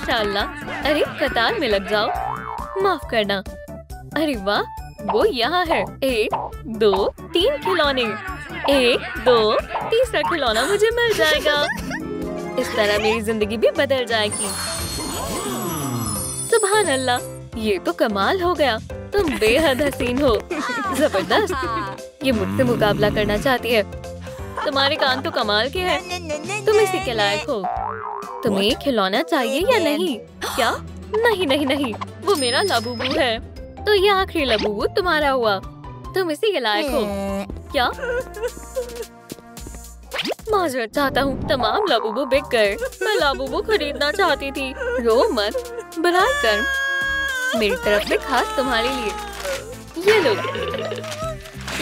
माशाल्लाह। अरे कतार में लग जाओ। माफ करना। अरे वाह, वो यहाँ है। 1 2 3 खिलौने। 1 2 तीसरा खिलौना मुझे मिल जाएगा। इस तरह मेरी जिंदगी भी बदल जाएगी। सुभान अल्लाह, ये तो कमाल हो गया। तुम बेहद हसीन हो। जबरदस्त। ये मुझसे मुकाबला करना चाहती है। तुम्हारे कान तो कमाल के हैं। तुम इसी के लायक हो। तुम्हें खिलौना चाहिए या नहीं? क्या? नहीं नहीं नहीं, वो मेरा लाबूबू है। तो ये आखिरी लाबूबू तुम्हारा हुआ। तुम इसी के लायक हो। क्या? माजरत चाहता हूँ, तमाम लाबूबू बिक गए। मैं लाबूबू खरीदना चाहती थी। रो मत, बराए कर। मेरी तरफ से खास तुम्हारे लिए। ये लो।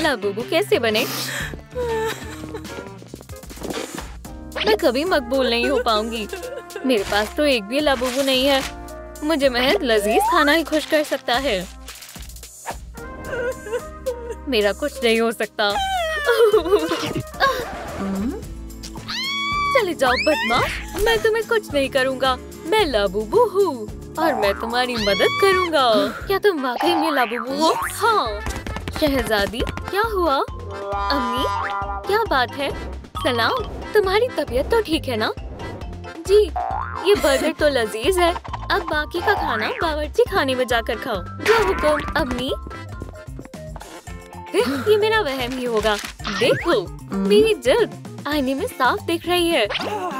लाबूबू कैसे बने? मैं कभी मकबूल नहीं हो पाऊंगी। मेरे पास तो एक भी लाबूबू नहीं है। मुझे महज लजीज खाना ही खुश कर सकता है। मेरा कुछ नहीं हो सकता। चले जाओ बदमाश, मैं तुम्हें कुछ नहीं करूँगा। मैं लाबूबू हूँ और मैं तुम्हारी मदद करूँगा। क्या तुम वाकई में लाबूबू हो? हाँ। शहजादी, क्या हुआ? अम्मी, क्या बात है? सलाम, तुम्हारी तबीयत तो ठीक है ना? जी, ये बर्गर तो लजीज है। अब बाकी का खाना बावर्ची खाने में जाकर खाओ। जो हुक्म अम्मी। ये मेरा वहम ही होगा। देखो, मेरी जिल्द आईने में साफ दिख रही है,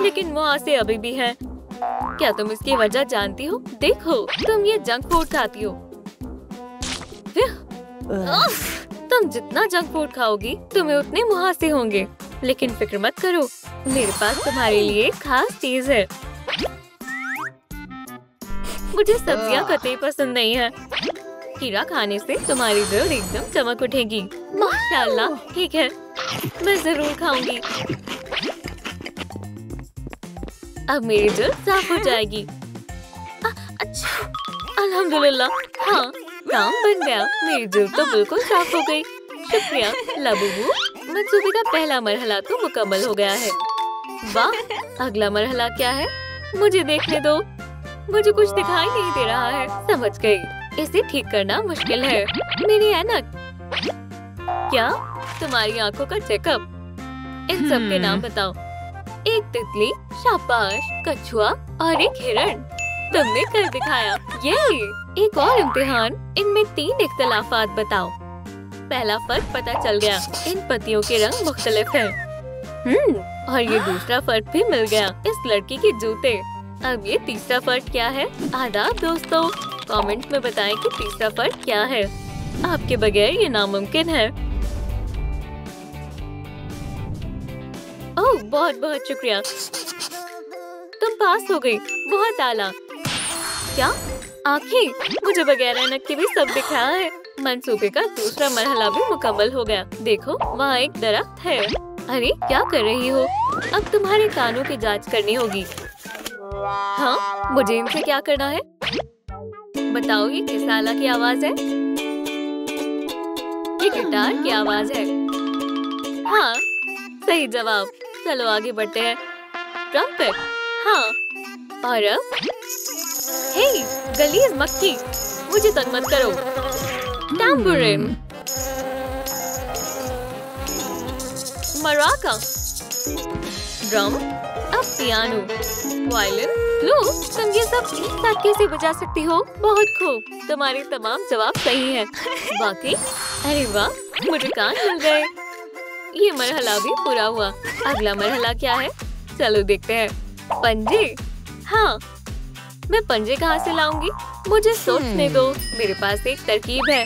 लेकिन मुहासे अभी भी है। क्या तुम इसकी वजह जानती हो? देखो, तुम ये जंक फूड खाती हो। तुम जितना जंक फूड खाओगी, तुम्हें उतने मुहासे होंगे। लेकिन फिक्र मत करो, मेरे पास तुम्हारे लिए खास चीज है। मुझे सब्जियां कतई पसंद नहीं है। खीरा खाने से तुम्हारी दिल एकदम चमक उठेगी। माशाल्लाह, ठीक है, मैं जरूर खाऊंगी। अब मेरी दिल साफ हो जाएगी। अच्छा, अल्हम्दुलिल्लाह। हाँ, काम बन गया। मेरी दिल तो बिल्कुल साफ हो गई। शुक्रिया लाबूबू। मंसूबे का पहला मरहला तो मुकम्मल हो गया है। वाह, अगला मरहला क्या है? मुझे देखने दो। मुझे कुछ दिखाई नहीं दे रहा है। समझ गई, इसे ठीक करना मुश्किल है। मेरी ऐनक। क्या? तुम्हारी आंखों का चेकअप। इन सब के नाम बताओ। एक तितली, शाबाश, कछुआ और एक हिरण। तुमने कर दिखाया। ये एक और इम्तिहान। इनमें 3 इख्तलाफात बताओ। पहला फर्क पता चल गया, इन पत्तियों के रंग मुख्तलिफ हैं। और ये दूसरा फर्क भी मिल गया, इस लड़की के जूते। अब ये तीसरा फर्क क्या है? आदाब दोस्तों, कमेंट में बताएं कि तीसरा फर्क क्या है। आपके बगैर ये नामुमकिन है। ओह, बहुत बहुत शुक्रिया, तुम पास हो गई। बहुत आला। क्या? आँखें? मुझे बगैर ऐनक के भी सब दिख रहा है। मंसूबे का दूसरा मरहला भी मुकम्मल हो गया। देखो, वहाँ एक दरख्त है। अरे, क्या कर रही हो? अब तुम्हारे कानों की जांच करनी होगी। हाँ, मुझे इनसे क्या करना है? बताओ, ये किस आला की आवाज है? ये गिटार की आवाज है। हाँ, सही जवाब। चलो आगे बढ़ते हैं। ट्रम्पेट। हाँ, और अब? हे, गलीज मक्खी, मुझे तंग मत करो। टैम्बूरिन, मराका, ड्रम, अब पियानो, वायलिन। लो, तुम ये सब एक साथ कैसे बजा सकती हो? बहुत खूब, तुम्हारे तमाम जवाब सही हैं। वाकई? अरे वाह, मुझे कान मिल गए। ये मरहला भी पूरा हुआ। अगला मरहला क्या है? चलो देखते हैं। पंजे। हाँ, मैं पंजे कहाँ से लाऊंगी? मुझे सोचने दो, मेरे पास एक तरकीब है।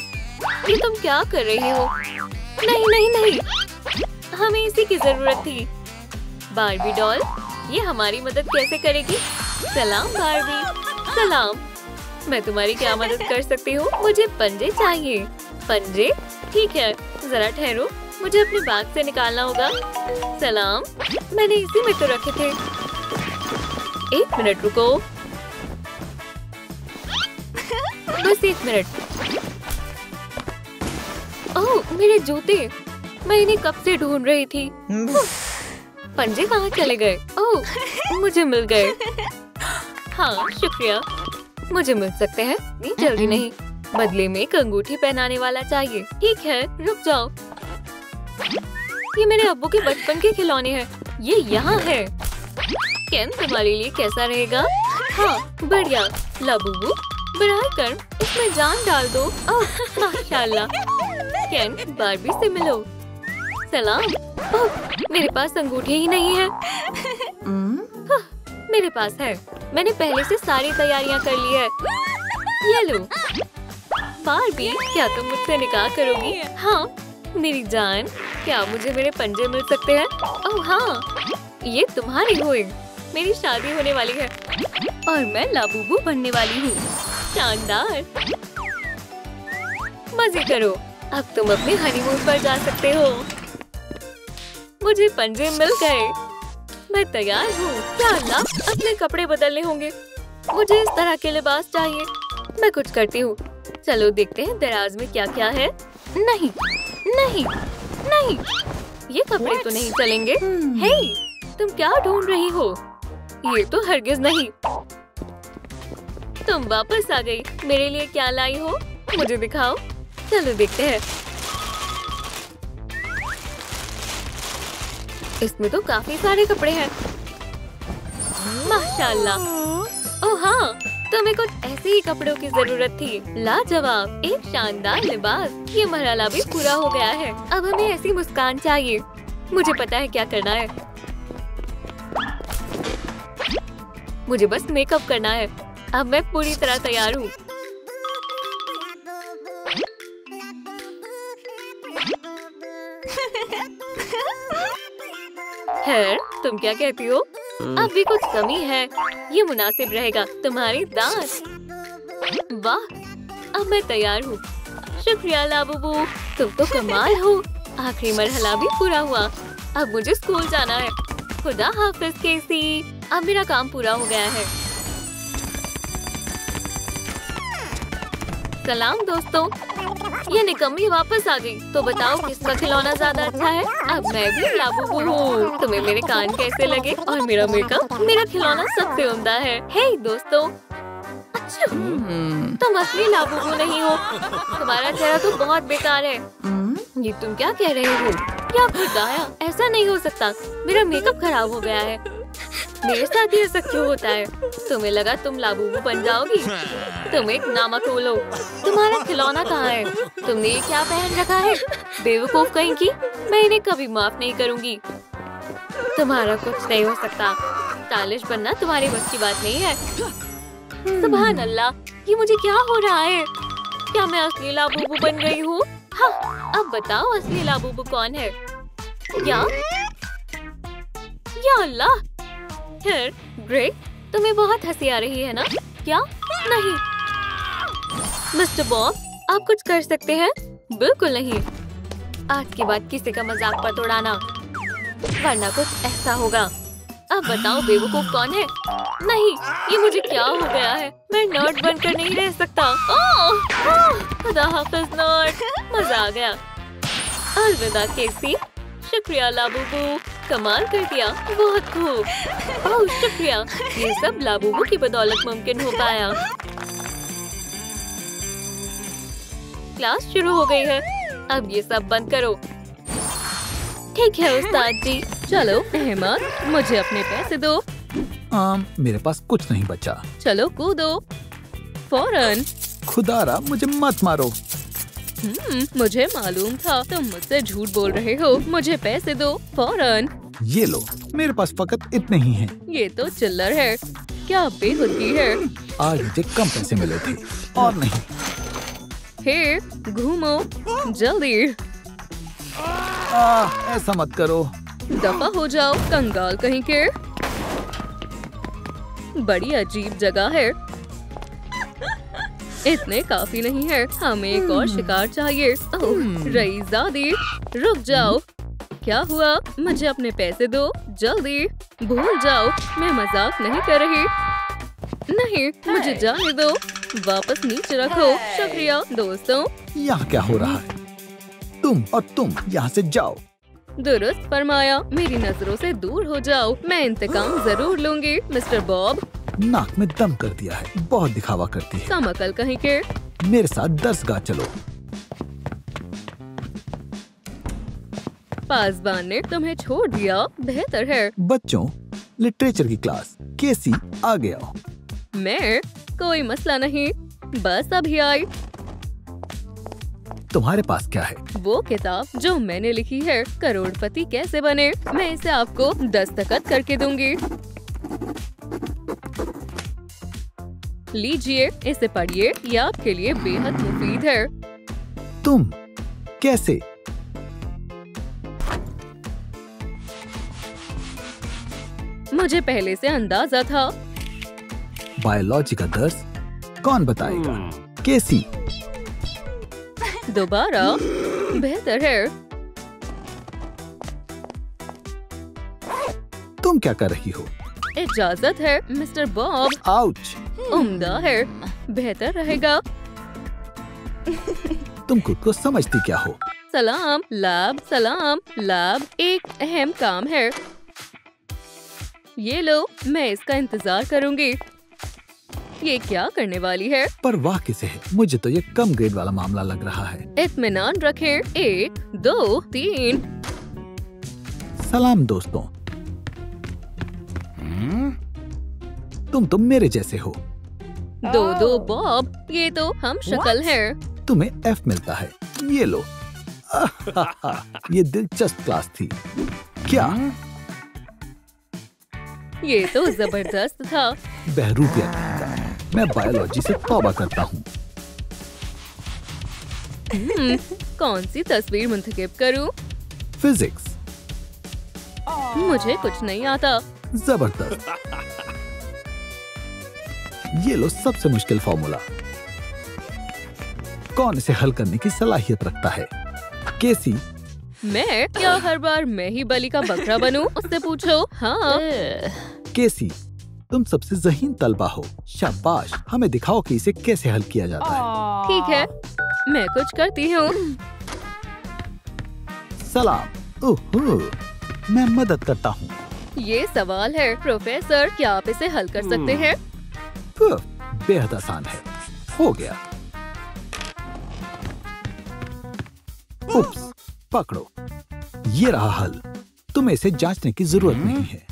ये तुम क्या कर रही हो? नहीं नहीं नहीं, हमें इसी की जरूरत थी। बार्बी डॉल, ये हमारी मदद कैसे करेगी? सलाम बार्बी। सलाम, मैं तुम्हारी क्या मदद कर सकती हूँ? मुझे पंजे चाहिए। पंजे? ठीक है, जरा ठहरो, मुझे अपने बैग से निकालना होगा। सलाम, मैंने इसी में तो रखे थे। 1 मिनट रुको। बस 1 मिनट। ओह, मेरे जूते, मैं इन्हें कब से ढूंढ रही थी। पंजे कहाँ चले गए? ओह, मुझे मिल गए। हाँ शुक्रिया। मुझे मिल सकते हैं? नहीं जल्दी नहीं, बदले में एक अंगूठी पहनाने वाला चाहिए। ठीक है रुक जाओ। ये मेरे अब्बू के बचपन के खिलौने हैं। ये यहाँ है। केन तुम्हारे लिए कैसा रहेगा? हाँ बढ़िया। लाबूबू बराए कर इसमें जान डाल दो। ओह माशाल्लाह। केन बारबी से मिलो। सलाम। ओह मेरे पास अंगूठी ही नहीं है। मेरे पास है। मैंने पहले से सारी तैयारियां कर ली है। ये लो। बारबी क्या तुम मुझसे निकाह करोगी? हाँ मेरी जान। क्या मुझे मेरे पंजे मिल सकते हैं? ओह हाँ ये तुम्हारी हुई। मेरी शादी होने वाली है और मैं लाबूबू बनने वाली हूँ। शानदार। मजे करो। अब तुम अपने हनीमून पर जा सकते हो। मुझे पंजे मिल गए। मैं तैयार हूँ। क्या अल्लाह, अपने कपड़े बदलने होंगे। मुझे इस तरह के लिबास चाहिए। मैं कुछ करती हूँ। चलो देखते हैं दराज में क्या क्या है। नहीं नहीं नहीं, ये कपड़े तो नहीं चलेंगे। हे, तुम क्या ढूंढ रही हो? ये तो हरगिज नहीं। तुम वापस आ गई। मेरे लिए क्या लाई हो? मुझे दिखाओ। चलो देखते हैं। इसमें तो काफी सारे कपड़े हैं। माशाल्लाह। ओह हाँ, तुम्हें कुछ ऐसे ही कपड़ों की जरूरत थी। लाजवाब, एक शानदार लिबास। ये मरहला भी पूरा हो गया है। अब हमें ऐसी मुस्कान चाहिए। मुझे पता है क्या करना है। मुझे बस मेकअप करना है। अब मैं पूरी तरह तैयार हूँ। हेयर, तुम क्या कहती हो? अब भी कुछ कमी है। ये मुनासिब रहेगा। तुम्हारी दांत। वाह, अब मैं तैयार हूँ। शुक्रिया लाबूबू, तुम तो कमाल हो। आखिरी मरहला भी पूरा हुआ। अब मुझे स्कूल जाना है। खुदा हाफिज केसी। अब मेरा काम पूरा हो गया है। सलाम दोस्तों। ये निकम्मी वापस आ गई। तो बताओ किसका खिलौना ज्यादा अच्छा है? अब मैं भी लाबूबू हूँ। तुम्हें मेरे कान कैसे लगे? और मेरा मेकअप? मेरा खिलौना सबसे उम्दा है। हे दोस्तों, अच्छा तुम असली लाबूबू नहीं हो। तुम्हारा चेहरा तो बहुत बेकार है। ये तुम क्या कह रहे हो? क्या खुदाया, ऐसा नहीं हो सकता। मेरा मेकअप खराब हो गया है। मेरे साथ ही ऐसा क्यों होता है? तुम्हें लगा तुम लाबूबू बन जाओगी? तुम एक नामा खोलो। तुम्हारा खिलौना कहाँ है? तुमने ये क्या पहन रखा है? बेवकूफ कहीं की। मैं इन्हें कभी माफ नहीं करूँगी। तुम्हारा कुछ नहीं हो सकता। स्टाइलिश बनना तुम्हारी बस की बात नहीं है। सुभान अल्लाह, ये मुझे क्या हो रहा है? क्या मैं असली लाबूबू बन गई हूँ? हाँ, अब बताओ असली लाबूबू कौन है? या अल्लाह। फिर ग्रेग, तुम्हें बहुत हंसी आ रही है ना? क्या? नहीं। मिस्टर बॉब, आप कुछ कर सकते हैं? बिल्कुल नहीं। आज के बाद किसी का मजाक मत उड़ाना, वरना कुछ ऐसा होगा। अब बताओ बेवकूफ कौन है? नहीं, ये मुझे क्या हो गया है? मैं नर्ड बनकर नहीं रह सकता। खुदा हाफिज नर्ड। मजा आ गया। अलविदा केसी। शुक्रिया लाबूबू, कमाल कर दिया। बहुत खूब। ओह शुक्रिया, ये सब लाबूबू की बदौलत मुमकिन हो पाया। क्लास शुरू हो गई है। अब ये सब बंद करो। ठीक है उस्ताद जी। चलो अहमद, मुझे अपने पैसे दो। मेरे पास कुछ नहीं बचा। चलो कूदो फौरन। खुदारा, मुझे मत मारो। मुझे मालूम था तुम मुझसे झूठ बोल रहे हो। मुझे पैसे दो फौरन। ये लो, मेरे पास फकत इतने ही हैं। ये तो चिल्लर है। क्या बेहुदगी है। आज मुझे कम पैसे मिले थे और नहीं। हे, घूमो जल्दी। ऐसा मत करो। दफा हो जाओ कंगाल कहीं के। बड़ी अजीब जगह है। इतने काफी नहीं है। हमें एक और शिकार चाहिए। ओह रईज़ादी, रुक जाओ। क्या हुआ? मुझे अपने पैसे दो जल्दी। भूल जाओ, मैं मजाक नहीं कर रही। नहीं, मुझे जाने दो। वापस नीचे रखो। शुक्रिया दोस्तों। यहाँ क्या हो रहा है? तुम और तुम यहाँ से जाओ। दुरुस्त फरमाया। मेरी नजरों से दूर हो जाओ। मैं इंतकाम जरूर लूंगी मिस्टर बॉब। नाक में दम कर दिया है, बहुत दिखावा करती है। कम अकल कहीं के। मेरे साथ दरसगाह चलो। पासबान ने तुम्हें छोड़ दिया, बेहतर है। बच्चों, लिटरेचर की क्लास। केसी आगे आओ। मैं? कोई मसला नहीं, बस अभी आई। तुम्हारे पास क्या है? वो किताब जो मैंने लिखी है, करोड़पति कैसे बने। मैं इसे आपको दस्तखत करके दूंगी। लीजिए, इसे पढ़िए, ये आपके लिए बेहद मुफीद है। तुम कैसे? मुझे पहले से अंदाजा था। बायोलॉजी का दर्स कौन बताएगा? केसी। दोबारा? बेहतर है। तुम क्या कर रही हो? इजाजत है मिस्टर बॉब। आउच। उम्दा है, बेहतर रहेगा। तुम खुद को समझती क्या हो? सलाम लैब, सलाम लैब। एक अहम काम है। ये लो, मैं इसका इंतजार करूंगी। ये क्या करने वाली है? पर वाह किसे है? मुझे तो ये कम ग्रेड वाला मामला लग रहा है। इत्मीनान रखें। 1 2 3। सलाम दोस्तों। तुम तो मेरे जैसे हो। 2 2 बॉब, ये तो हम शक्ल हैं। तुम्हें F मिलता है, ये लो। ये दिलचस्प क्लास थी। क्या? ये तो जबरदस्त था। बहरूपिया कहता है। मैं बायोलॉजी से तौबा करता हूँ। कौन सी तस्वीर मुंतखब करूं? फिजिक्स। मुझे कुछ नहीं आता। जबरदस्त। ये लो सबसे मुश्किल फॉर्मूला। कौन इसे हल करने की सलाहियत रखता है? केसी। मैं? क्या हर बार मैं ही बलि का बकरा बनूं? उससे पूछो। हाँ। केसी, तुम सबसे ज़हीन तलबा हो। शाबाश, हमें दिखाओ कि इसे कैसे हल किया जाता है। ठीक है, मैं कुछ करती हूँ। सलाम। ओहो, मैं मदद करता हूँ। ये सवाल है प्रोफेसर, क्या आप इसे हल कर सकते हैं? बेहद आसान है। हो गया। उप्स, पकड़ो। ये रहा हल। तुम्हें इसे जांचने की जरूरत नहीं है।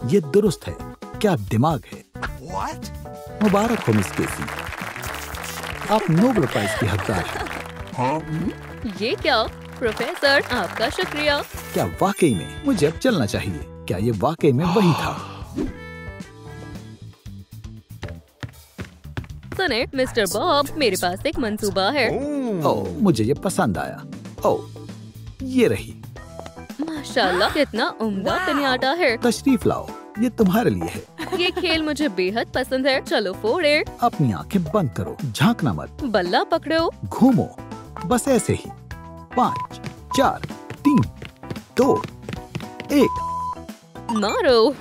ये दुरुस्त है। क्या दिमाग है? मुबारक हो मिस केसी, आप नोबेल प्राइज की हकदार हैं। ये क्या? प्रोफेसर, आपका शुक्रिया। क्या वाकई में? मुझे अब चलना चाहिए। क्या ये वाकई में वही था? सुने मिस्टर बॉब, मेरे पास एक मंसूबा है। ओह, मुझे ये पसंद आया। ओह, ये रही। माशाल्लाह, कितना उम्दा पिन्याटा है। तशरीफ लाओ, ये तुम्हारे लिए है। ये खेल मुझे बेहद पसंद है। चलो फोड़े। अपनी आंखें बंद करो, झांकना मत। बल्ला पकड़ो। घूमो, बस ऐसे ही। 5 4 3 2 1। मारो।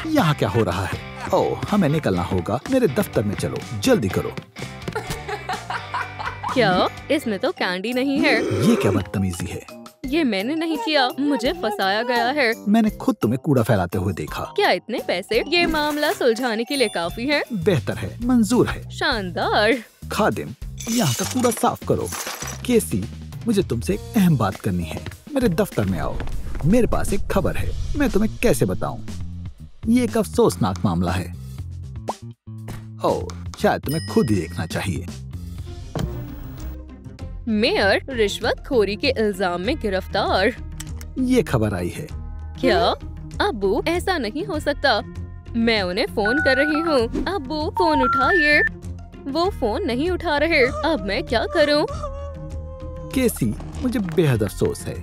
यहाँ क्या हो रहा है? ओह, हमें निकलना होगा। मेरे दफ्तर में चलो, जल्दी करो। क्या? इसमें तो कैंडी नहीं है। ये क्या बदतमीजी है? ये मैंने नहीं किया, मुझे फंसाया गया है। मैंने खुद तुम्हें कूड़ा फैलाते हुए देखा। क्या इतने पैसे ये मामला सुलझाने के लिए काफी है? बेहतर है, मंजूर है। शानदार। खादिम, यहाँ का कूड़ा साफ करो। केसी, मुझे तुमसे एक अहम बात करनी है। मेरे दफ्तर में आओ। मेरे पास एक खबर है। मैं तुम्हें कैसे बताऊं? ये एक अफसोसनाक मामला है। ओह, शायद तुम्हें खुद ही देखना चाहिए। मेयर रिश्वतखोरी के इल्जाम में गिरफ्तार। ये खबर आई है। क्या? अब्बू, ऐसा नहीं हो सकता। मैं उन्हें फोन कर रही हूँ। अब्बू, फोन उठाइए। वो फोन नहीं उठा रहे। अब मैं क्या करूँ? केसी, मुझे बेहद अफसोस है।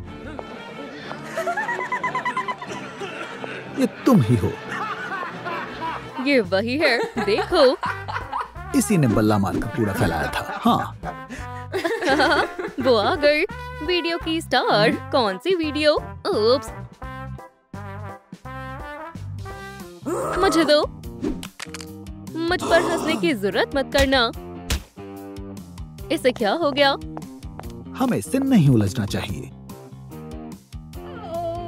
ये तुम ही हो। ये वही है, देखो। इसी ने बल्ला मार कर कूड़ा फैलाया था। हाँ। वो आ गई। वीडियो की स्टार। कौन सी वीडियो? उप्स। मुझे दो। मुझ पर हंसने की जरूरत मत करना। इसे क्या हो गया? हमें इससे नहीं उलझना चाहिए।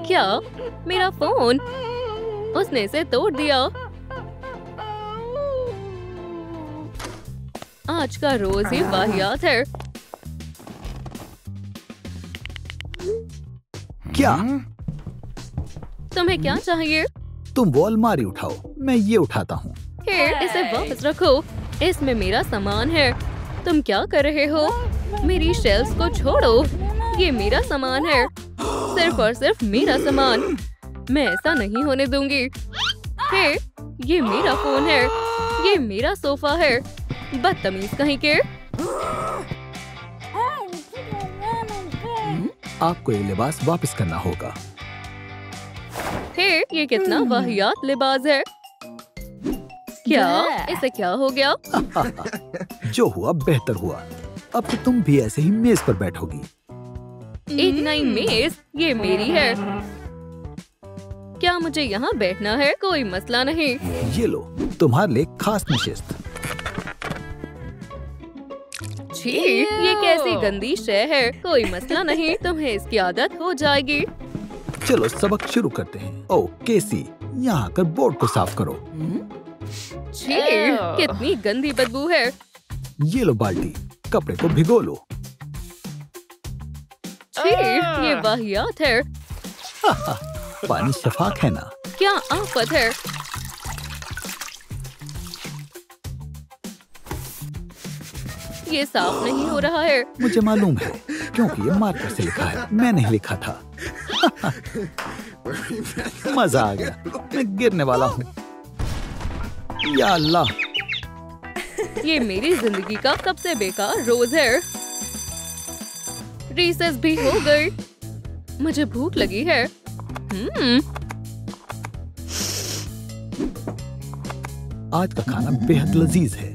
क्या? मेरा फोन? उसने इसे तोड़ दिया। आज का रोज ही वाहियात है। क्या? तुम्हें क्या चाहिए? तुम वो अलमारी उठाओ, मैं ये उठाता हूँ। इसे वापस रखो। इसमें मेरा सामान है। तुम क्या कर रहे हो? मेरी शेल्फ्स को छोड़ो। ये मेरा सामान है, सिर्फ और सिर्फ मेरा सामान। मैं ऐसा नहीं होने दूंगी। ये मेरा फोन है। ये मेरा सोफा है। बदतमीज कहीं के। आपको ये लिबास वापस करना होगा। ये कितना वाहियात लिबास है। क्या? इसे क्या हो गया? जो हुआ बेहतर हुआ। अब तो तुम भी ऐसे ही मेज पर बैठोगी। एक नई मेज? ये मेरी है। क्या मुझे यहाँ बैठना है? कोई मसला नहीं। ये लो, तुम्हारे लिए खास नशिस्त। छी, ये कैसी गंदी शय है। कोई मसला नहीं, तुम्हें इसकी आदत हो जाएगी। चलो सबक शुरू करते हैं। ओ केसी, यहाँ आकर बोर्ड को साफ करो। छी, कितनी गंदी बदबू है। ये लो बाल्टी, कपड़े को भिगो लो। छी, ये वाहियात है। पानी शफाक है ना? क्या आफत है। ये साफ नहीं हो रहा है। मुझे मालूम है, क्योंकि ये मार्कर से लिखा है, मैं नहीं लिखा था। मजा आ गया, मैं गिरने वाला हूँ। या अल्लाह, ये मेरी जिंदगी का सबसे बेकार रोज है। रिसेस भी हो गई। मुझे भूख लगी है। आज का खाना बेहद लजीज है।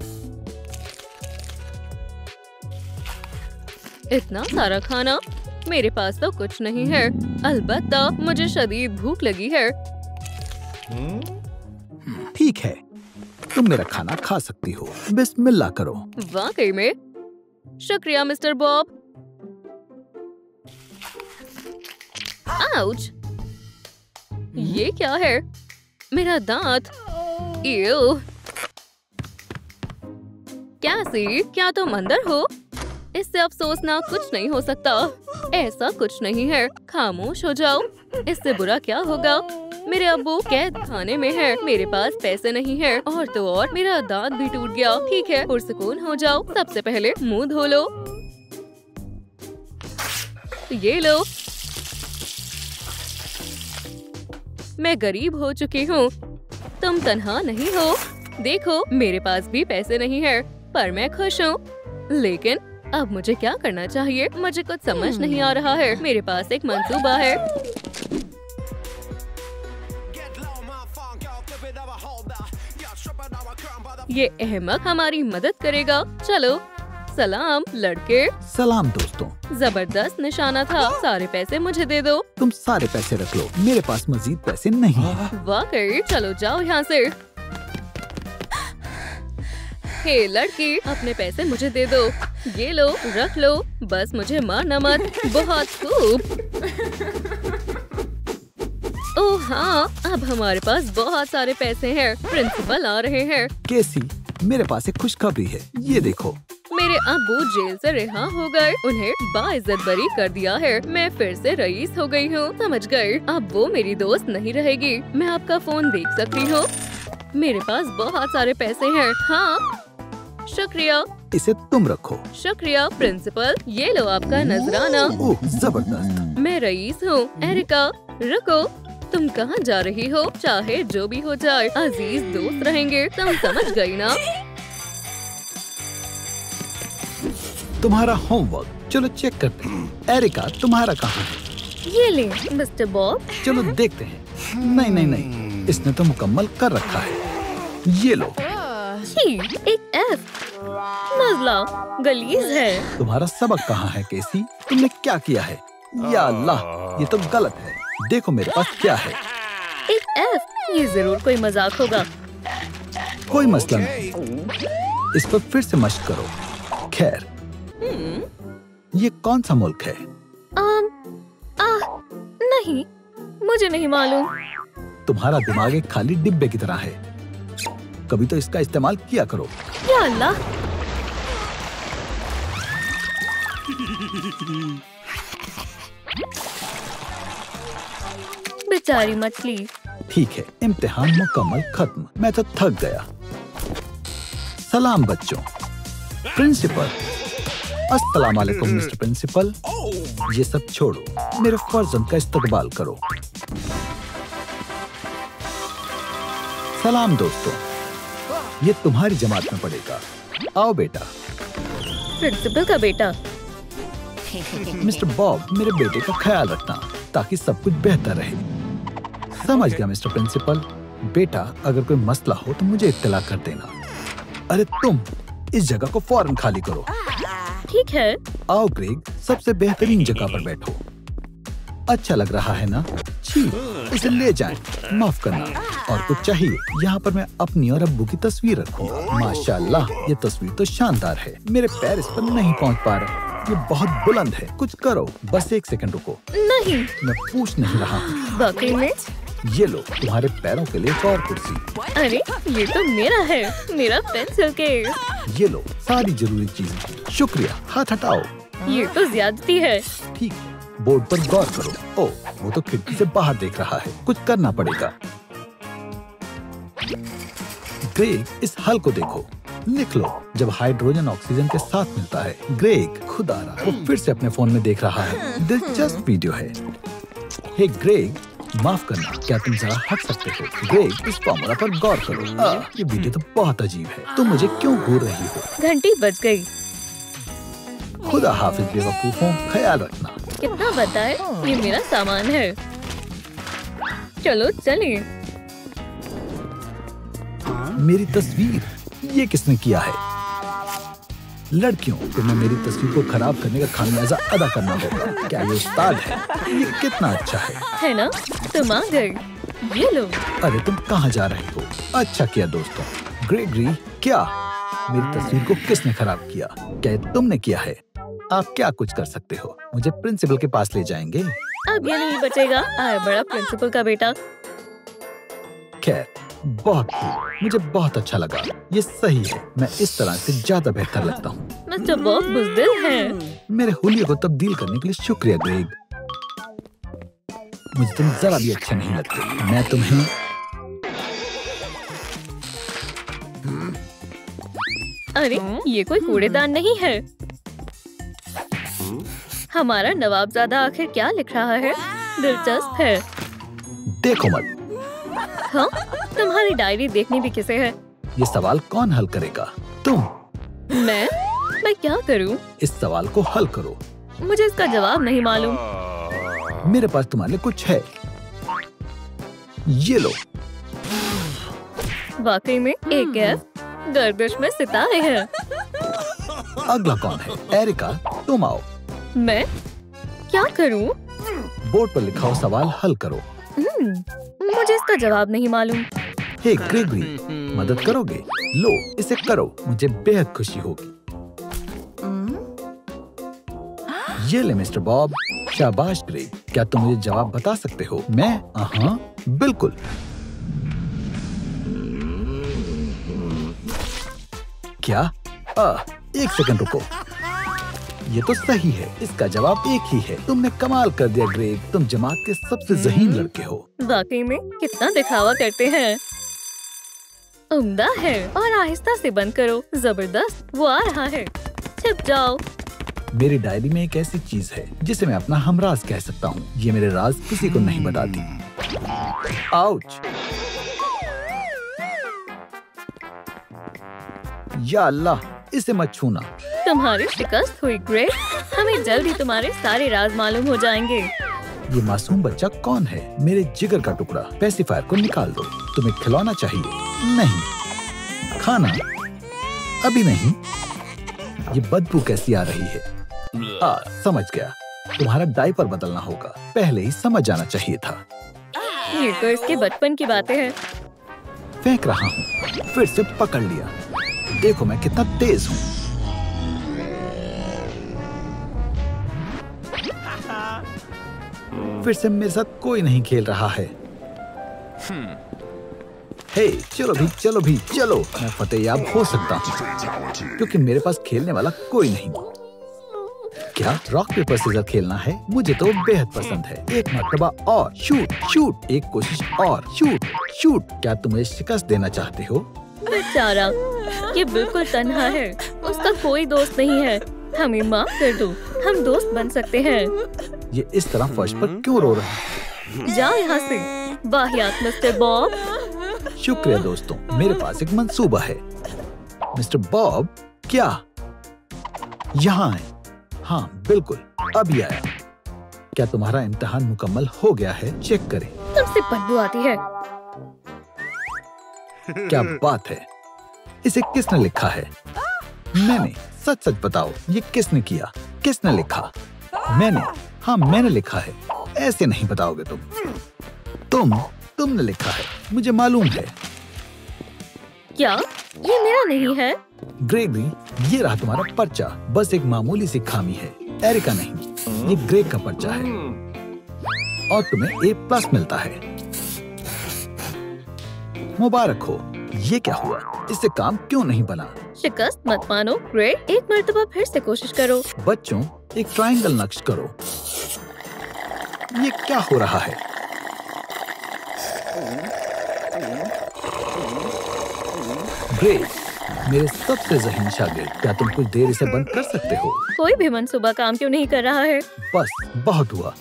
इतना सारा खाना? मेरे पास तो कुछ नहीं है। अलबत्ता मुझे शदीद भूख लगी है। ठीक है, तुम मेरा खाना खा सकती हो। बिस्मिल्लाह करो। वाकई में? शुक्रिया मिस्टर बॉब। आउच! ये क्या है? मेरा दांत। इयो! कैसी, क्या तुम अंदर हो? इससे अफसोसनाक कुछ नहीं हो सकता। ऐसा कुछ नहीं है। खामोश हो जाओ। इससे बुरा क्या होगा? मेरे अब्बू कैद खाने में है। मेरे पास पैसे नहीं है, और तो और मेरा दांत भी टूट गया। ठीक है, पुरसुकून हो जाओ। सबसे पहले मुंह धो लो। ये लो। मैं गरीब हो चुकी हूँ। तुम तन्हा नहीं हो। देखो, मेरे पास भी पैसे नहीं है, पर मैं खुश हूँ। लेकिन अब मुझे क्या करना चाहिए? मुझे कुछ समझ नहीं आ रहा है। मेरे पास एक मंसूबा है। ये अहमक हमारी मदद करेगा। चलो, सलाम लड़के। सलाम दोस्तों। जबरदस्त निशाना था। सारे पैसे मुझे दे दो। तुम सारे पैसे रख लो, मेरे पास मजीद पैसे नहीं हैं। वाकई? चलो जाओ यहाँ से। हे लड़की, अपने पैसे मुझे दे दो। ये लो, रख लो। बस मुझे मारना मत। बहुत खूब। ओह हाँ, अब हमारे पास बहुत सारे पैसे हैं। प्रिंसिपल आ रहे हैं। केसी, मेरे पास एक खुशखबरी है। ये देखो, मेरे अब्बू जेल से रिहा हो गए। उन्हें बाइज्जत बरी कर दिया है। मैं फिर से रईस हो गई हूँ। समझ गए? अब वो मेरी दोस्त नहीं रहेगी। मैं आपका फोन देख सकती हूँ। मेरे पास बहुत सारे पैसे हैं। हाँ, शुक्रिया। इसे तुम रखो। शुक्रिया प्रिंसिपल। ये लो आपका नजराना। ओह जबरदस्त। मैं रईस हूँ। एरिका, रुको। तुम कहाँ जा रही हो? चाहे जो भी हो जाए, अजीज दोस्त रहेंगे। तुम समझ गई ना? तुम्हारा होमवर्क। चलो चेक करते हैं। एरिका, तुम्हारा कहाँ है? ये ले मिस्टर बॉब। चलो देखते हैं। नहीं नहीं नहीं, इसने तो मुकम्मल कर रखा है। ये लो। एक एफ। नजला गलीज है। तुम्हारा सबक कहाँ है केसी? तुमने क्या किया है? या अल्लाह, ये तो गलत है। देखो मेरे पास क्या है। एक एफ। ये जरूर कोई मजाक होगा। कोई मसला नहीं, इस पर फिर से मशक करो। खैर, ये कौन सा मुल्क है? नहीं, मुझे नहीं मालूम। तुम्हारा दिमाग एक खाली डिब्बे की तरह है। कभी तो इसका इस्तेमाल किया करो। या अल्लाह! बेचारी मछली। ठीक है, इम्तिहान मुकम्मल खत्म। मैं तो थक गया। सलाम बच्चों। प्रिंसिपल। अस्सलाम वालेकुम मिस्टर प्रिंसिपल। ये सब छोड़ो, मेरे फर्जंद का इस्तकबाल करो। सलाम दोस्तों, ये तुम्हारी जमात में पढ़ेगा। आओ बेटा। प्रिंसिपल का बेटा। मिस्टर बॉब, मेरे बेटे का ख्याल रखना ताकि सब कुछ बेहतर रहे। समझ गया मिस्टर प्रिंसिपल। बेटा, अगर कोई मसला हो तो मुझे इत्तला कर देना। अरे तुम इस जगह को फौरन खाली करो। ठीक है। आओ ग्रेग, सबसे बेहतरीन जगह पर बैठो। अच्छा लग रहा है ना? छी, इसे ले जाएं। माफ करना। और कुछ चाहिए? यहाँ पर मैं अपनी और अब्बू की तस्वीर रखूंगा। माशाल्लाह, ये तस्वीर तो शानदार है। मेरे पैर इस पर नहीं पहुँच पा रहे। ये बहुत बुलंद है। कुछ करो। बस 1 सेकंड रुको। नहीं, मैं पूछ नहीं रहा हूँ। वाकई में? ये लो, तुम्हारे पैरों के लिए एक और कुर्सी। अरे, ये तो मेरा है। मेरा पेंसिल केस। ये लो, सारी जरूरी चीजें। शुक्रिया। हाथ हटाओ। ये तो ज्यादती है। ठीक है, बोर्ड पर गौर करो। ओह, वो तो खिड़की से बाहर देख रहा है। कुछ करना पड़ेगा। ग्रेग, इस हल को देखो। लिख लो, जब हाइड्रोजन ऑक्सीजन के साथ मिलता है। ग्रेग, खुदारा, वो फिर से अपने फोन में देख रहा है। दिलचस्प वीडियो है। हे ग्रेग, माफ करना, क्या तुम जरा हट सकते हो? ग्रेग, इस फॉर्मूला पर गौर करो। ये वीडियो तो बहुत अजीब है। तुम मुझे क्यों घूर रही हो? घंटी बज गई। खुदा हाफिज बेवकूफों, ख्याल रखना। कितना बताए, ये मेरा सामान है। चलो चलिए। मेरी तस्वीर, ये किसने किया है? लड़कियों, तुम्हें मेरी तस्वीर को खराब करने का खामियाजा अदा करना होगा। क्या ये उस्ताद है? ये कितना अच्छा है ना? तुम आ गए। ये लो। अरे तुम कहाँ जा रहे हो? अच्छा किया दोस्तों। ग्रेगरी, क्या मेरी तस्वीर को किसने खराब किया? क्या ये तुमने किया है? आप क्या कुछ कर सकते हो? मुझे प्रिंसिपल के पास ले जाएंगे। अब ये नहीं बचेगा। आए बड़ा प्रिंसिपल का बेटा। खैर, बहुत खूब, मुझे बहुत अच्छा लगा। ये सही है, मैं इस तरह से ज्यादा बेहतर लगता हूँ। मिस्टर बॉब बुज़दिल है। मेरे हुलिये को तब्दील करने के लिए शुक्रिया ग्रेग। मुझे तुम जरा भी अच्छे नहीं लगते। मैं तुम्हें अरे, ये कोई कूड़ेदान नहीं है। हमारा नवाबजादा आखिर क्या लिख रहा है? दिलचस्प है। देखो मत। हाँ, तुम्हारी डायरी देखनी भी किसे है? ये सवाल कौन हल करेगा? तुम। मैं क्या करूं? इस सवाल को हल करो। मुझे इसका जवाब नहीं मालूम। मेरे पास तुम्हारे लिए कुछ है। ये लो। वाकई में एक F गर्दिश में सितारे हैं। अगला कौन है? एरिका, तुम आओ। मैं क्या करूं? बोर्ड पर लिखा हुआ सवाल हल करो। मुझे इसका जवाब नहीं मालूम। हे ग्रेगरी, मदद करोगे? लो, इसे करो, मुझे बेहद खुशी होगी। ये ले मिस्टर बॉब। शाबाश ग्रेग, क्या तुम मुझे जवाब बता सकते हो? मैं? हाँ, बिल्कुल। क्या? 1 सेकंड रुको। ये तो सही है। इसका जवाब एक ही है। तुमने कमाल कर दिया ग्रेग। तुम जमात के सबसे ज़हीन लड़के हो। वाकई में कितना दिखावा करते हैं। उम्दा है। और आहिस्ता से बंद करो। जबरदस्त, वो आ रहा है। छिप जाओ। मेरी डायरी में एक ऐसी चीज है जिसे मैं अपना हमराज कह सकता हूँ। ये मेरे राज किसी को नहीं बताती। आउच! या अल्लाह, इसे मत छूना। तुम्हारी शिकस्त हुई ग्रेग। हमें जल्द ही तुम्हारे सारे राज मालूम हो जाएंगे। ये मासूम बच्चा कौन है? मेरे जिगर का टुकड़ा। पेसिफायर को निकाल दो। तुम्हें खिलौना चाहिए? नहीं। खाना? अभी नहीं। ये बदबू कैसी आ रही है? समझ गया। तुम्हारा डायपर बदलना होगा। पहले ही समझ जाना चाहिए था। ये तो इसके बचपन की बातें हैं। फेंक रहा हूँ। फिर से पकड़ लिया। देखो मैं कितना तेज हूँ। फिर से मेरे साथ कोई नहीं खेल रहा है। हे, चलो भी, चलो। मैं फतेहयाब हो सकता हूँ क्योंकि मेरे पास खेलने वाला कोई नहीं। क्या रॉक पेपर सीजर खेलना है? मुझे तो बेहद पसंद है। एक मर्तबा और, शूट, एक कोशिश और, शूट। क्या तुम मुझे शिकस्त देना चाहते हो? बेचारा, ये बिल्कुल तन्हा है, उसका कोई दोस्त नहीं है। हमें माफ कर दो, हम दोस्त बन सकते हैं। ये इस तरह फर्श पर क्यों रो रहा है? जाओ यहाँ से, वाहियात मिस्टर बॉब। शुक्रिया दोस्तों, मेरे पास एक मंसूबा है। मिस्टर बॉब, क्या यहाँ है? हाँ बिल्कुल, अभी आया। क्या तुम्हारा इम्तिहान मुकम्मल हो गया है? चेक करें। तुमसे बदबू आती है। क्या बात है? इसे किसने लिखा है? मैंने। सच बताओ, ये किसने किया? किसने लिखा? मैंने। हाँ, मैंने लिखा है। ऐसे नहीं बताओगे तुमने लिखा है, मुझे मालूम है। क्या ये मेरा नहीं है? ग्रेगरी, ये रहा तुम्हारा पर्चा। बस एक मामूली सी खामी है, एरिका नहीं। ये ग्रेग का पर्चा है और तुम्हें A+ मिलता है। मुबारक हो। ये क्या हुआ? इससे काम क्यों नहीं बना? शिकस्त मत मानो ग्रेग, एक मर्तबा फिर से कोशिश करो। बच्चों, एक ट्रायंगल नक्श करो। ये क्या हो रहा है? ग्रेग, मेरे सबसे ज़हीन शागिर्द, क्या तुम कुछ देर इसे बंद कर सकते हो? कोई भी मंसूबा काम क्यों नहीं कर रहा है? बस बहुत हुआ।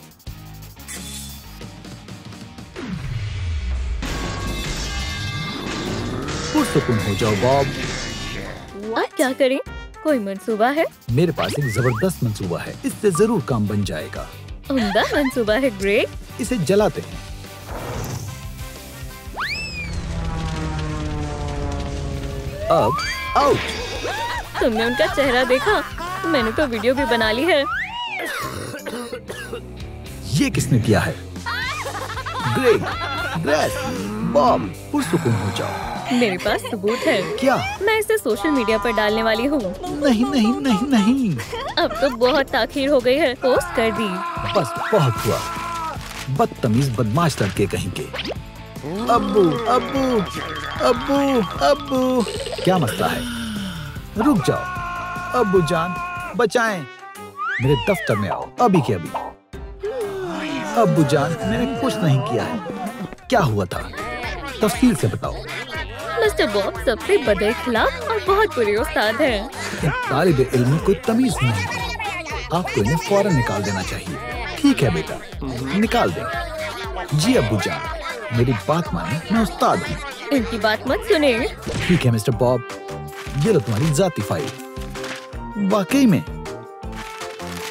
पुरसुकून हो जाओ बॉब। अब क्या करें? कोई मंसूबा है? मेरे पास एक जबरदस्त मंसूबा है, इससे जरूर काम बन जाएगा। उम्दा मंसूबा है ग्रेग। इसे जलाते हैं। अब आउट। तुमने उनका चेहरा देखा? मैंने तो वीडियो भी बना ली है। ये किसने किया है? ग्रेग, ग्रेग, बॉब, पुरसुकून हो जाओ। मेरे पास सबूत है। क्या? मैं इसे सोशल मीडिया पर डालने वाली हूँ। नहीं। अब तो बहुत ताखीर हो गई है, पोस्ट कर दी। बस बहुत हुआ। बदतमीज बदमाश लड़के कहीं के। अब्बू, क्या मसला है? रुक जाओ। अब्बू जान, बचाएं। मेरे दफ्तर में आओ, अभी के अभी। अब्बू जान, मैंने कुछ नहीं किया है। क्या हुआ था? तफसील से बताओ। मिस्टर बॉब सबसे बदअखलाक और बहुत बुरे उस्ताद हैं। तालिब इल्म में कोई तमीज नहीं है। आपको इन्हें फौरन निकाल देना चाहिए। ठीक है बेटा, निकाल दें। जी अब्बू जान, मेरी बात माने, मैं उस्ताद हूँ। इनकी बात मत सुने। ठीक है मिस्टर बॉब, ये लो तुम्हारी जाती फाइल। वाकई में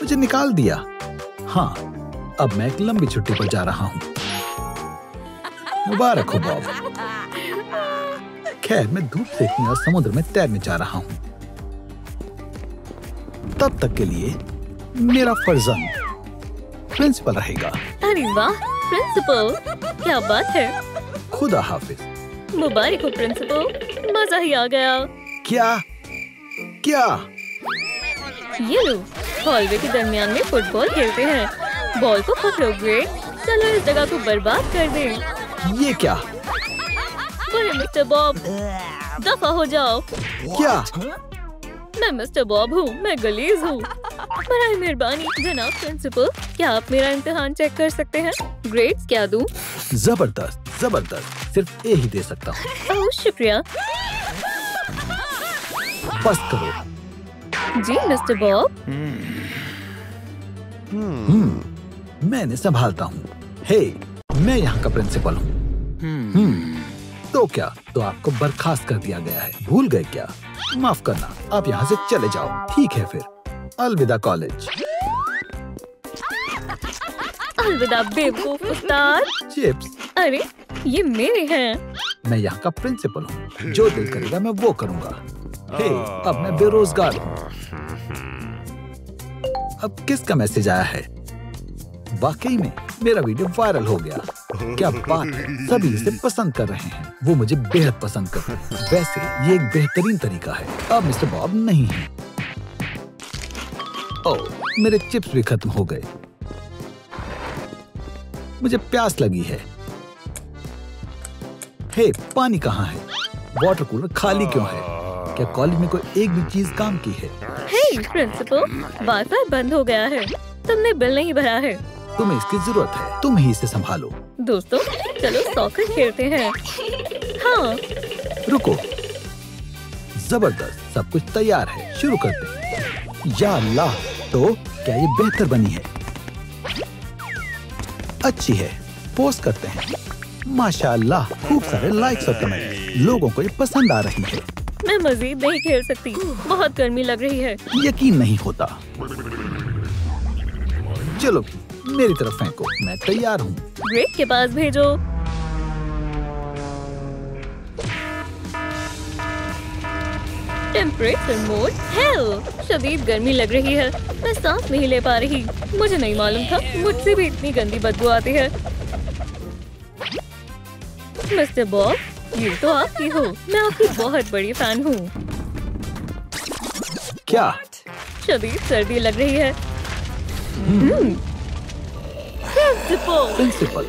मुझे निकाल दिया। हाँ, अब मैं एक लंबी छुट्टी पर जा रहा हूँ। मुबारक हो बॉब। खैर, मैं धूप सेकने और समुद्र में तैरने जा रहा हूँ। तब तक के लिए मेरा फर्जंद प्रिंसिपल रहेगा। अरे वाह, प्रिंसिपल, क्या बात है। खुदा हाफिज। मुबारक हो प्रिंसिपल, मजा ही आ गया। क्या? ये लो, हॉलवे के दरमियान में फुटबॉल खेलते हैं। बॉल को पकड़ो ग्रेग, चलो इस जगह को बर्बाद कर दें। ये क्या? बोले मिस्टर बॉब, दफा हो जाओ। क्या? मैं मिस्टर बॉब हूँ, मैं गलीज हूँ। बराए मेहरबानी जनाब प्रिंसिपल, क्या आप मेरा इम्तिहान चेक कर सकते हैं? ग्रेड्स क्या दूँ? जबरदस्त, सिर्फ ए ही दे सकता हूँ। ओह शुक्रिया। बस करो। जी मिस्टर बॉब। मैं इन्हें संभालता हूँ। हे, मैं यहाँ का प्रिंसिपल हूँ। तो क्या? तो आपको बर्खास्त कर दिया गया है। भूल गए क्या? माफ करना, आप यहाँ से चले जाओ। ठीक है फिर, अलविदा कॉलेज। अलविदा बेवकूफ उस्ताद। चिप्स। अरे ये मेरे हैं। मैं यहाँ का प्रिंसिपल हूँ, जो दिल करेगा मैं वो करूँगा। हे, अब मैं बेरोजगार हूँ। अब किसका मैसेज आया है? वाकई में मेरा वीडियो वायरल हो गया। क्या बात है, सभी इसे पसंद कर रहे हैं। वो मुझे बेहद पसंद करते हैं। वैसे ये एक बेहतरीन तरीका है। अब मिस्टर बॉब नहीं है। ओह, मेरे चिप्स भी खत्म हो गए। मुझे प्यास लगी है। हे, पानी कहाँ है? वाटर कूलर खाली क्यों है? क्या कॉलेज में कोई एक भी चीज काम की है? हे प्रिंसिपल, वाईफाई बंद हो गया है। तुमने बिल नहीं भरा है। तुम्हें इसकी जरूरत है, तुम ही इसे संभालो। दोस्तों, चलो सॉकर खेलते हैं। हाँ। रुको, जबरदस्त, सब कुछ तैयार है, शुरू करते हैं। या अल्लाह, तो क्या ये बेहतर बनी है? अच्छी है, पोस्ट करते हैं। माशाअल्लाह, खूब सारे लाइक्स और कमेंट, लोगों को ये पसंद आ रही है। मैं मजीद नहीं खेल सकती, बहुत गर्मी लग रही है। यकीन नहीं होता। चलो मेरी तरफ फेंको, मैं तैयार हूँ। ग्रेट के पास भेजो। Temperature mode hello. शदीद गर्मी लग रही है, मैं सांस नहीं ले पा रही। मुझे नहीं मालूम था मुझसे भी इतनी गंदी बदबू आती है। मिस्टर बॉब, ये तो आप ही हो। मैं आपकी बहुत बड़ी फैन हूँ। क्या? शदीद सर्दी लग रही है। प्रिंसिपल,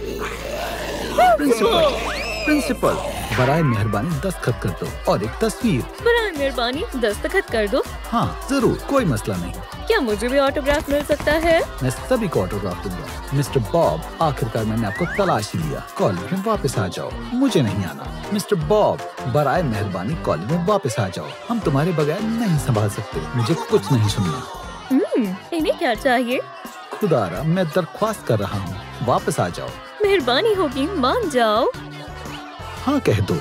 प्रिंसिपल, बराए मेहरबानी दस्तखत कर दो और एक तस्वीर। बराए मेहरबानी दस्तखत कर दो। हाँ जरूर, कोई मसला नहीं। क्या मुझे भी ऑटोग्राफ मिल सकता है? मैं सभी को ऑटोग्राफ दूंगा। मिस्टर बॉब, आखिरकार मैंने आपको तलाश ही लिया। कॉलेज में वापस आ जाओ, मुझे नहीं आना। मिस्टर बॉब, बराए मेहरबानी कॉलेज में वापस आ जाओ। हम तुम्हारे बगैर नहीं संभाल सकते। मुझे कुछ नहीं सुनना। इन्हें क्या चाहिए? खुदारा, मैं दरख्वास्त कर रहा हूँ, वापस आ जाओ। मेहरबानी होगी, मान जाओ। हाँ कह दो।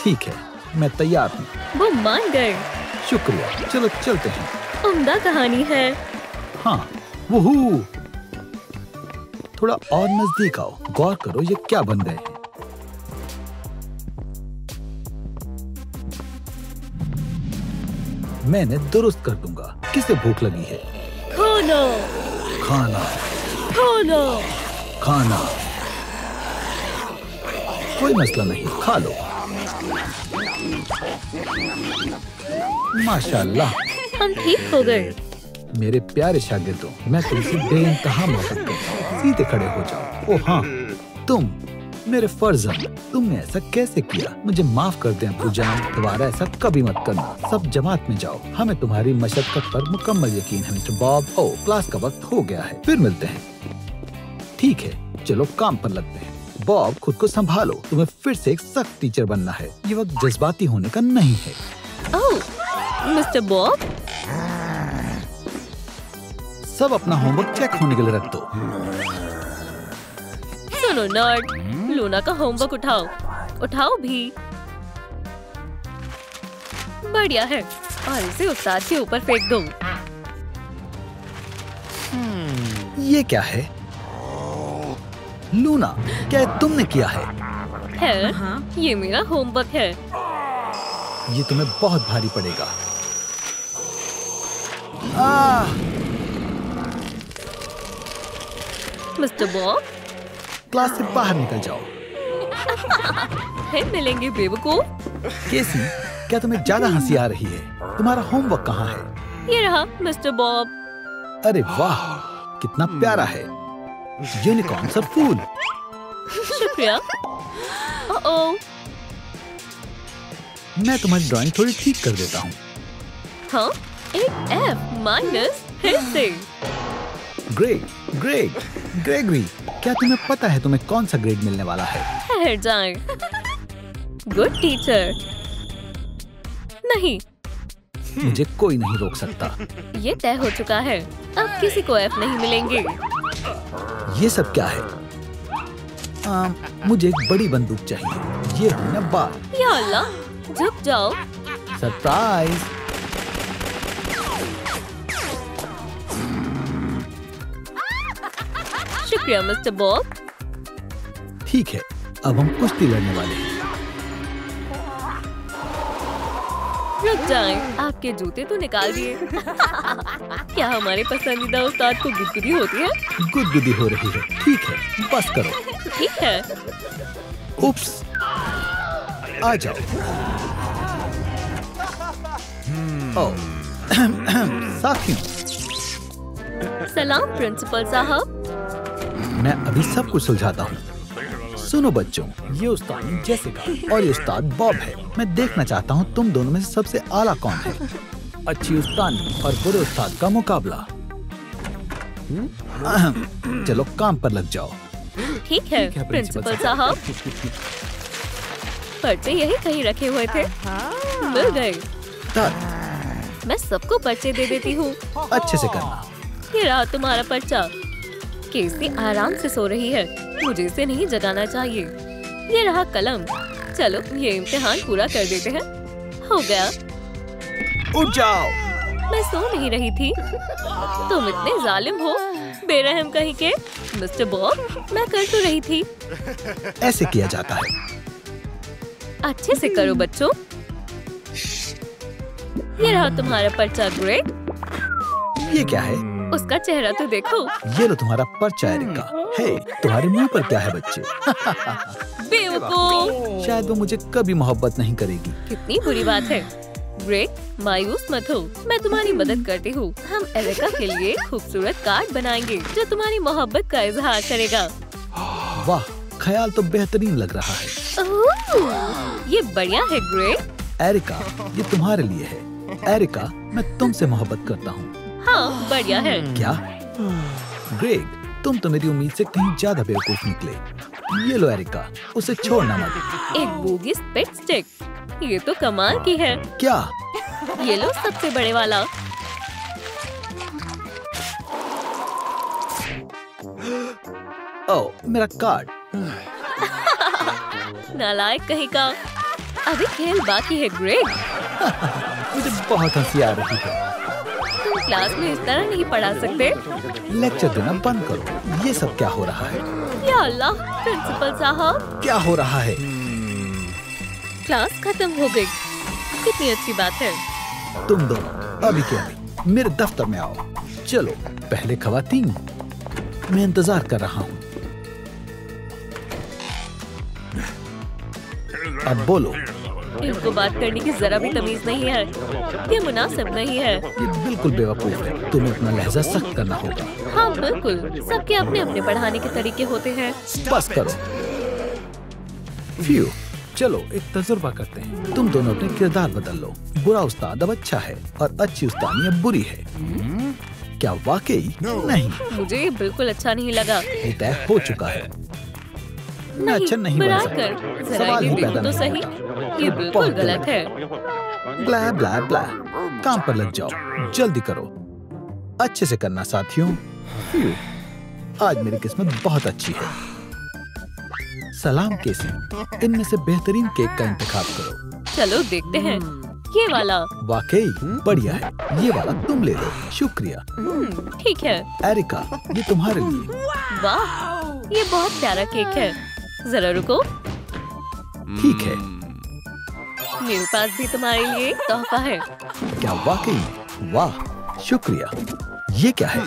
ठीक है, मैं तैयार हूँ। वो मान गए। शुक्रिया, चलो चलते हैं। उम्दा कहानी है। हाँ, वूहू। थोड़ा और नजदीक आओ, गौर करो ये क्या बन गए हैं। मैंने दुरुस्त कर दूंगा। किसे भूख लगी है? खाना, खाना, खाना। खाना। कोई मसला नहीं, खा लो। माशाअल्लाह, हम ठीक हो गए। मेरे प्यारे शागिर्दों, मैं तुमसे बेइंतहा मोहब्बत करता हूँ। सीधे खड़े हो जाओ। ओह हाँ, तुम मेरे फर्जंद, तुमने ऐसा कैसे किया? मुझे माफ कर दें अब्बू जान, दोबारा ऐसा कभी मत करना। सब जमात में जाओ, हमें तुम्हारी मशक्कत पर मुकम्मल यकीन है मिस्टर बॉब। ओ, क्लास का वक्त हो गया है, फिर मिलते हैं। ठीक है, चलो काम पर लगते हैं। बॉब, खुद को संभालो, तुम्हें फिर से एक सख्त टीचर बनना है। ये वक्त जज्बाती होने का नहीं है। ओह, मिस्टर बॉब, सब अपना होमवर्क चेक होने के लिए रख दो। सुनो नर्ड, लूना का होमवर्क उठाओ। उठाओ भी। बढ़िया है, और इसे उस्ताद के ऊपर फेंक दो। ये क्या है? लूना, क्या तुमने किया है? ये मेरा होमवर्क है। ये तुम्हें बहुत भारी पड़ेगा। मिस्टर बॉब, क्लास से बाहर निकल जाओ। फिर मिलेंगे बेवकूफ। केसी, क्या तुम्हें ज्यादा हंसी आ रही है? तुम्हारा होमवर्क कहाँ है? ये रहा मिस्टर बॉब। अरे वाह, कितना प्यारा है। यूनिकॉर्न सा फूल। शुक्रिया। ओह, मैं तुम्हारी ड्राइंग थोड़ी ठीक कर देता हूँ। हाँ, एक F माइनस फिर से। ग्रेट, ग्रेट, ग्रेगरी, क्या तुम्हें पता है तुम्हें कौन सा ग्रेड मिलने वाला है? ठहर जाएं। Good teacher. नहीं, मुझे कोई नहीं रोक सकता। ये तय हो चुका है, अब किसी को F नहीं मिलेंगे। ये सब क्या है? मुझे एक बड़ी बंदूक चाहिए। ये है ना बात। या अल्लाह, झुक जाओ। सरप्राइज। शुक्रिया मिस्टर बॉब। ठीक है, अब हम कुश्ती लड़ने वाले हैं। रुक जाएं, आपके जूते तो निकाल दिए। क्या हमारे पसंदीदा उस्ताद को गुदगुदी होती है? गुदगुदी हो रही है। ठीक है, बस करो। ठीक है। उप्स, आ जाओ। ओह, साथियों, सलाम प्रिंसिपल साहब। मैं अभी सब कुछ सुलझाता हूँ। सुनो बच्चों, ये उस्ताद जेसिका और ये उस्ताद बॉब है। मैं देखना चाहता हूँ तुम दोनों में से सबसे आला कौन है। अच्छी उस्तादी और बुरे उस्ताद का मुकाबला। चलो काम पर लग जाओ। ठीक है प्रिंसिपल साहब। पर्चे यही कहीं रखे हुए थे, मिल गए। मैं सबको पर्चे दे देती हूँ। अच्छे से करना। ये रहा तुम्हारा पर्चा। केसी आराम से सो रही है, मुझे इसे नहीं जगाना चाहिए। ये रहा कलम। चलो ये इम्तिहान पूरा कर देते हैं। हो गया। उठ जाओ। मैं सो नहीं रही थी। तुम इतने जालिम हो, बेरहम कहीं के। मिस्टर बॉब, मैं कर तो रही थी। ऐसे किया जाता है। अच्छे से करो बच्चों। ये रहा तुम्हारा पर्चा ग्रेग। ये क्या है? उसका चेहरा तो देखो। ये लो तुम्हारा पर्चा एरिका। हे, तुम्हारे मुंह पर क्या है बच्चे? बेवकूफ। शायद वो मुझे कभी मोहब्बत नहीं करेगी। कितनी बुरी बात है। ग्रेग, मायूस मत हो, मैं तुम्हारी मदद करती हूँ। हम एरिका के लिए खूबसूरत कार्ड बनाएंगे जो तुम्हारी मोहब्बत का इजहार करेगा। वाह, ख्याल तो बेहतरीन लग रहा है। ये बढ़िया है ग्रेग। एरिका, ये तुम्हारे लिए है। एरिका, मैं तुमसे मोहब्बत करता हूँ। हाँ, बढ़िया है। क्या? ग्रेग, तुम तो मेरी उम्मीद से कहीं ज्यादा बेवकूफ निकले। ये लो एरिका, उसे छोड़ना मत। एक बोगी स्पेट स्टिक। ये तो कमाल की है। क्या? ये लो सबसे बड़े वाला। ओह, मेरा कार्ड। नालायक कहीं का। अभी खेल बाकी है ग्रेग। मुझे बहुत हंसी आ रही है। तुम क्लास में इस तरह नहीं पढ़ा सकते। लेक्चर देना बंद करो। ये सब क्या हो रहा है? या अल्लाह, प्रिंसिपल साहब। क्या हो रहा है? क्लास खत्म हो गई। कितनी अच्छी बात है। तुम दोनों अभी के अभी मेरे दफ्तर में आओ। चलो, पहले खवातीन, मैं इंतजार कर रहा हूँ। अब बोलो। इनको बात करने की जरा भी तमीज नहीं है। ये मुनासिब नहीं है। ये बिल्कुल बेवकूफ है। तुम्हें अपना लहजा सख्त करना होगा। हाँ बिल्कुल, सबके अपने अपने पढ़ाने के तरीके होते हैं। बस करो। फ्यू, चलो एक तजुर्बा करते हैं। तुम दोनों अपने किरदार बदल लो। बुरा उस्ताद अब अच्छा है और अच्छी उस्तादी अब बुरी है। क्या वाकई? नहीं, मुझे ये बिल्कुल अच्छा नहीं लगा। ये तय हो चुका है। मैं अच्छा नहीं बन सकता। जरा सवाल ये ही देखो पैदा तो नहीं सही। होता। ये बिल्कुल गलत है। ब्ला ब्ला ब्ला। काम पर लग जाओ, जल्दी करो। अच्छे से करना साथियों। फ्यू, आज मेरी किस्मत बहुत अच्छी है। सलाम केसी, इनमें से बेहतरीन केक का इंतखाब करो। चलो देखते हैं। ये वाला। वाकई बढ़िया है। ये वाला तुम ले लो। शुक्रिया। ठीक है। एरिका, ये तुम्हारे लिए। वाह, ये बहुत प्यारा केक है। जरा रुको। ठीक है। मेरे पास भी तुम्हारे लिए एक तोहफा है। क्या वाकई? वाह, शुक्रिया। ये क्या है?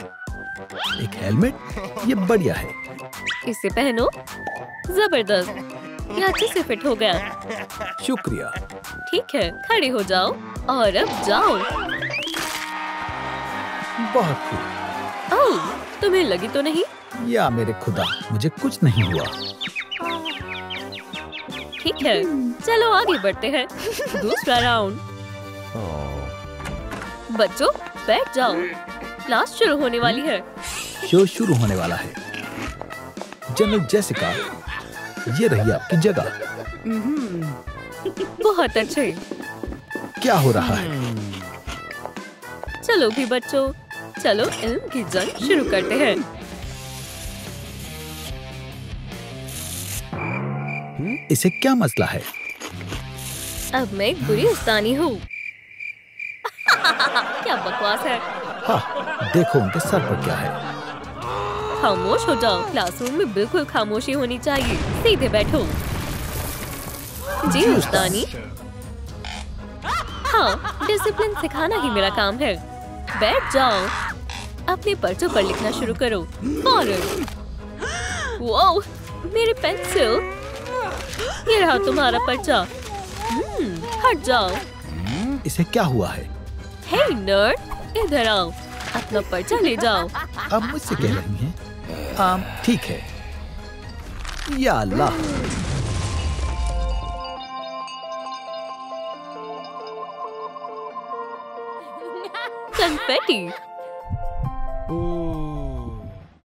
एक हेलमेट? ये बढ़िया है। इसे पहनो। जबरदस्त, ये अच्छे से फिट हो गया। शुक्रिया। ठीक है, खड़े हो जाओ और अब जाओ। बहुत खूब। ओह, तुम्हें लगी तो नहीं? या मेरे खुदा, मुझे कुछ नहीं हुआ। ठीक है, चलो आगे बढ़ते हैं। दूसरा राउंड। बच्चों बैठ जाओ, क्लास शुरू होने वाली है। शो शुरू होने वाला है। जनरल जेसिका, ये रही आपकी जगह। बहुत अच्छे। क्या हो रहा है? चलो भी बच्चों, चलो इल्म की जंग शुरू करते हैं। इसे क्या मसला है? अब मैं एक बुरी उस्तानी हूँ। क्या बकवास है। हाँ, देखो उनके सर पर क्या है। खामोश हो जाओ। क्लासरूम में बिल्कुल खामोशी होनी चाहिए। सीधे बैठो। जी उस्तानी। हाँ, डिसिप्लिन सिखाना ही मेरा काम है। बैठ जाओ। अपने पर्चों पर लिखना शुरू करो। फौरन। वाओ, मेरी पेंसिल। ये रहा तुम्हारा पर्चा। हट जाओ। इसे क्या हुआ है? हे नर्ड, इधर आओ। अपना पर्चा ले जाओ। अब मुझसे कह रही हैं? ठीक है। या अल्लाह, कन्फेटी।